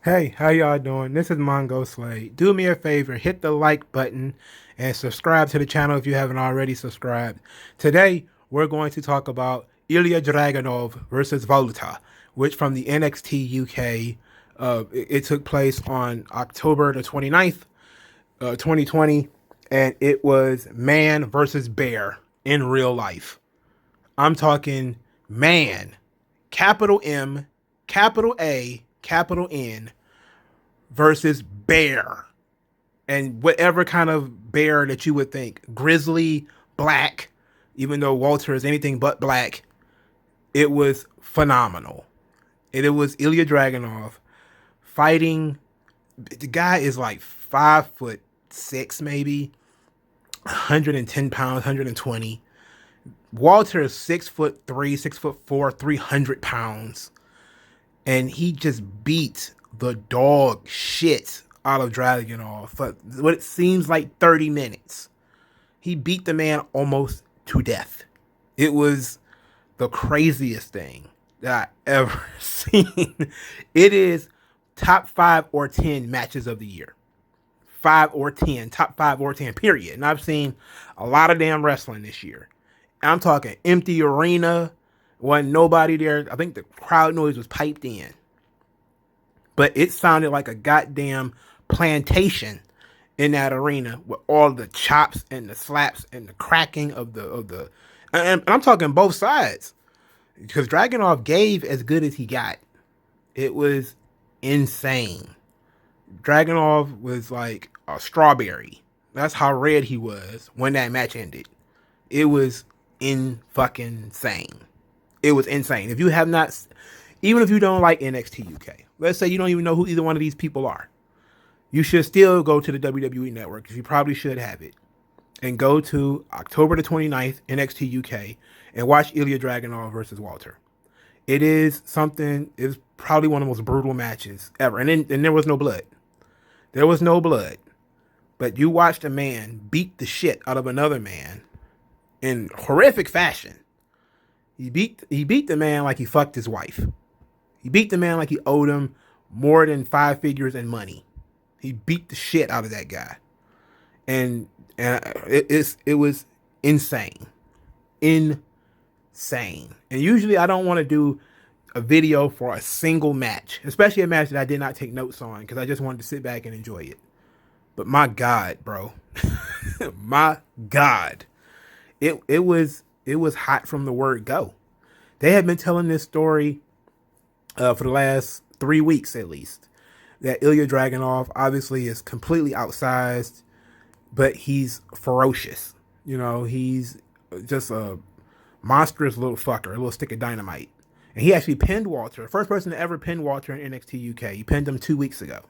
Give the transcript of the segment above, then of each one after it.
Hey, how y'all doing? This is Mongo Slade. Do me a favor, hit the like button and subscribe to the channel if you haven't already subscribed. Today, we're going to talk about Ilya Dragunov versus Volta, which from the NXT UK, it took place on October the 29th, 2020, and it was man versus bear in real life. I'm talking man, capital M, capital A, capital N, versus bear, and whatever kind of bear that you would think, grizzly, black, even though Walter is anything but black. It was phenomenal. And it was Ilya Dragunov fighting. The guy is like 5'6", maybe 110 pounds, 120. Walter is 6'3", 6'4", 300 pounds, and he just beat the dog shit out of Dragunov for what it seems like 30 minutes. He beat the man almost to death. It was the craziest thing that I ever seen. It is top 5 or 10 matches of the year. 5 or 10, top 5 or 10, period. And I've seen a lot of damn wrestling this year. I'm talking empty arena, wasn't nobody there. I think the crowd noise was piped in, but it sounded like a goddamn plantation in that arena with all the chops and the slaps and the cracking of the and I'm talking both sides, because Dragunov gave as good as he got. It was insane. Dragunov was like a strawberry. That's how red he was when that match ended. It was in fucking insane. It was insane. If you have not, even if you don't like NXT UK, let's say you don't even know who either one of these people are, you should still go to the WWE network, because you probably should have it, and go to October the 29th, NXT UK, and watch Ilya Dragunov versus Walter. It is something, it's probably one of the most brutal matches ever. And there was no blood. There was no blood. But you watched a man beat the shit out of another man in horrific fashion. He beat the man like he fucked his wife. He beat the man like he owed him more than 5 figures in money. He beat the shit out of that guy, and it was insane, insane. And usually I don't want to do a video for a single match, especially a match that I did not take notes on, because I just wanted to sit back and enjoy it. But my God, bro, my God, it was hot from the word go. They had been telling this story for the last 3 weeks at least, that Ilya Dragunov obviously is completely outsized, but he's ferocious. You know, he's just a monstrous little fucker, a little stick of dynamite. And he actually pinned Walter, first person to ever pin Walter in NXT UK. He pinned him 2 weeks ago.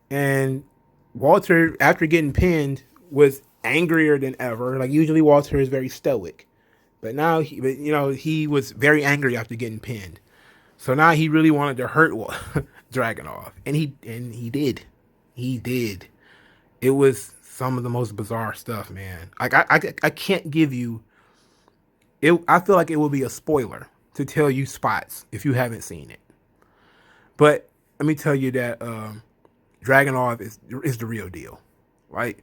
And Walter, after getting pinned, was angrier than ever. Like, usually Walter is very stoic, but now he was very angry after getting pinned. So now he really wanted to hurt Dragunov, and he did. He did. It was some of the most bizarre stuff, man. Like, I can't give you it. I feel like it will be a spoiler to tell you spots if you haven't seen it. But let me tell you that Dragunov is the real deal. Like,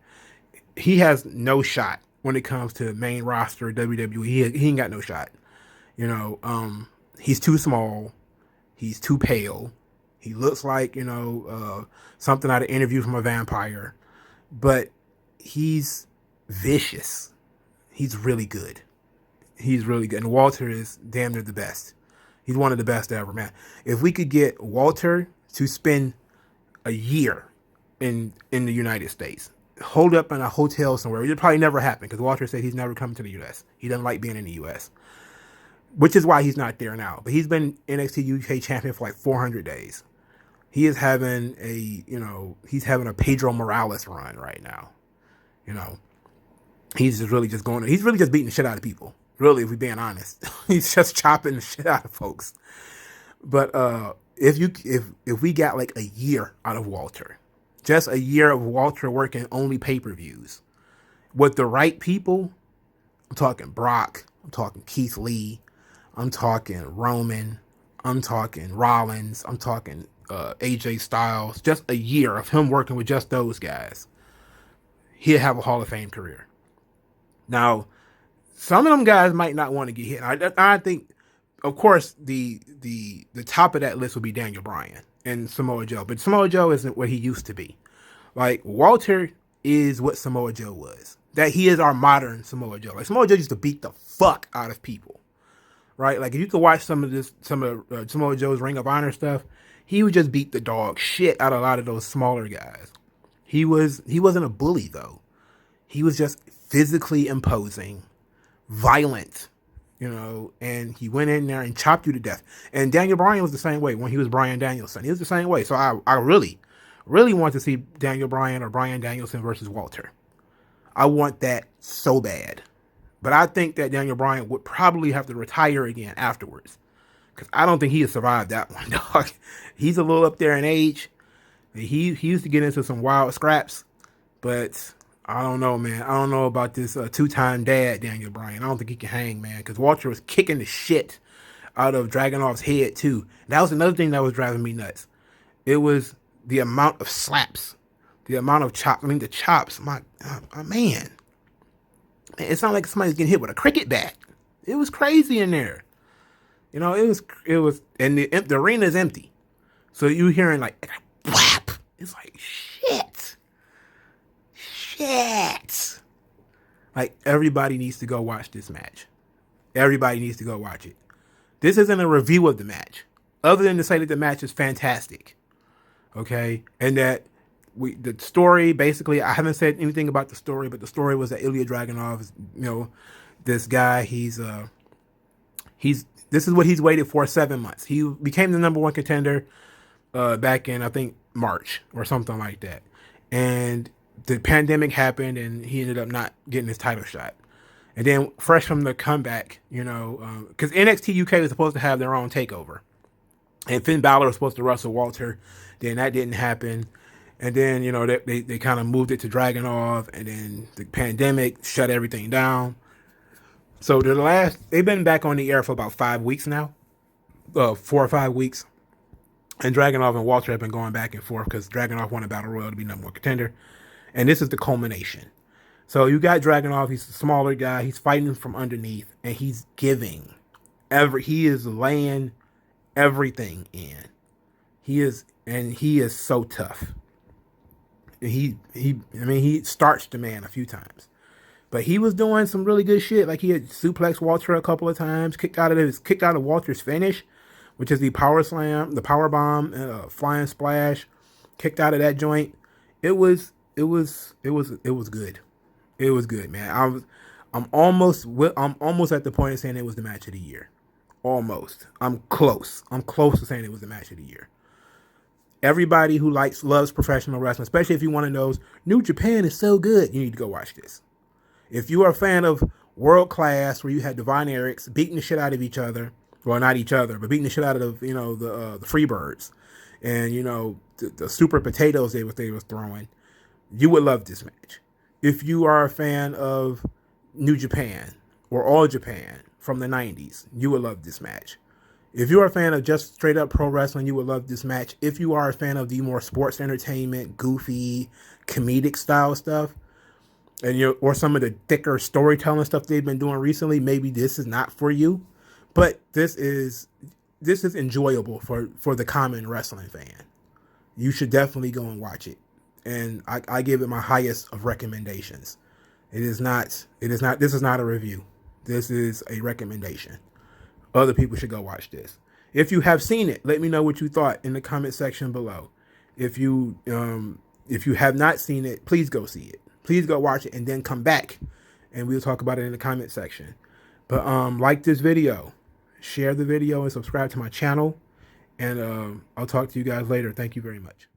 he has no shot when it comes to main roster WWE. He ain't got no shot. He's too small. He's too pale. He looks like, something out of Interview from a Vampire. But he's vicious. He's really good. He's really good. And Walter is damn near the best. He's one of the best ever, man. If we could get Walter to spend a year in the United States, hold up in a hotel somewhere, it'd probably never happen, because Walter said he's never coming to the U.S. He doesn't like being in the U.S., which is why he's not there now. But he's been NXT UK champion for like 400 days. He is having a Pedro Morales run right now. He's just really just going. He's really just beating the shit out of people. Really, if we're being honest, he's just chopping the shit out of folks. But if we got like a year out of Walter, just a year of Walter working only pay-per-views with the right people, I'm talking Brock, I'm talking Keith Lee, I'm talking Roman, I'm talking Rollins, I'm talking AJ Styles, just a year of him working with just those guys, he'll have a Hall of Fame career. Now, some of them guys might not want to get hit. I think, of course, the top of that list would be Daniel Bryan and Samoa Joe, but Samoa Joe isn't what he used to be. Like, Walter is what Samoa Joe was. That he is our modern Samoa Joe. Like, Samoa Joe used to beat the fuck out of people, right? Like, if you could watch some of Samoa Joe's Ring of Honor stuff, he would just beat the dog shit out of a lot of those smaller guys. He wasn't a bully though. He was just physically imposing, violent, and he went in there and chopped you to death. And Daniel Bryan was the same way when he was Bryan Danielson. He was the same way. So I really, really want to see Daniel Bryan or Bryan Danielson versus Walter. I want that so bad. But I think that Daniel Bryan would probably have to retire again afterwards. Because I don't think he has survived that one, dog. He's a little up there in age. He used to get into some wild scraps. But I don't know, man. I don't know about this two-time dad, Daniel Bryan. I don't think he can hang, man. Because Walter was kicking the shit out of Dragunov's head, too. That was another thing that was driving me nuts. It was the amount of slaps. The amount of chops. I mean, the chops. My man. It's not like somebody's getting hit with a cricket bat. It was crazy in there. It was, and the arena is empty. So you hearing like, whap. It's like, shit. Like, everybody needs to go watch this match. Everybody needs to go watch it. This isn't a review of the match, other than to say that the match is fantastic. Okay? And that the story, basically, I haven't said anything about the story, but the story was that Ilya Dragunov is, this guy, this is what he's waited for 7 months. He became the #1 contender back in, I think, March or something like that. And the pandemic happened, and he ended up not getting his title shot. And then, fresh from the comeback, because NXT UK was supposed to have their own takeover. And Finn Balor was supposed to wrestle Walter. Then that didn't happen. And then, they kind of moved it to Dragunov. And then the pandemic shut everything down. So they've been back on the air for about 5 weeks now. 4 or 5 weeks. And Dragunov and Walter have been going back and forth because Dragunov won a battle royal to be #1 contender. And this is the culmination. So you got Dragunov. He's a smaller guy. He's fighting from underneath. And he's giving. He is laying everything in. He is so tough. He starched the man a few times. But he was doing some really good shit. Like, he had suplexed Walter a couple of times, kicked out of Walter's finish, which is the power slam, the power bomb, flying splash, kicked out of that joint. It was good. It was good, man. I'm almost at the point of saying it was the match of the year. Almost. I'm close to saying it was the match of the year. Everybody who loves professional wrestling, especially if you want to know, New Japan is so good, you need to go watch this. If you are a fan of World Class, where you had Divine Erics beating the shit out of each other, well, not each other, but beating the shit out of the Freebirds, and the super potatoes they was throwing, you would love this match. If you are a fan of New Japan or All Japan from the 90s, you would love this match. If you're a fan of just straight up pro wrestling, you would love this match. If you are a fan of the more sports entertainment, goofy, comedic style stuff, or some of the thicker storytelling stuff they've been doing recently, maybe this is not for you. But this is enjoyable for the common wrestling fan. You should definitely go and watch it. And I give it my highest of recommendations. This is not a review. This is a recommendation. Other people should go watch this. If you have seen it, let me know what you thought in the comment section below. If you have not seen it, please go see it. Please go watch it and then come back and we'll talk about it in the comment section. But like this video, share the video, and subscribe to my channel. And I'll talk to you guys later. Thank you very much.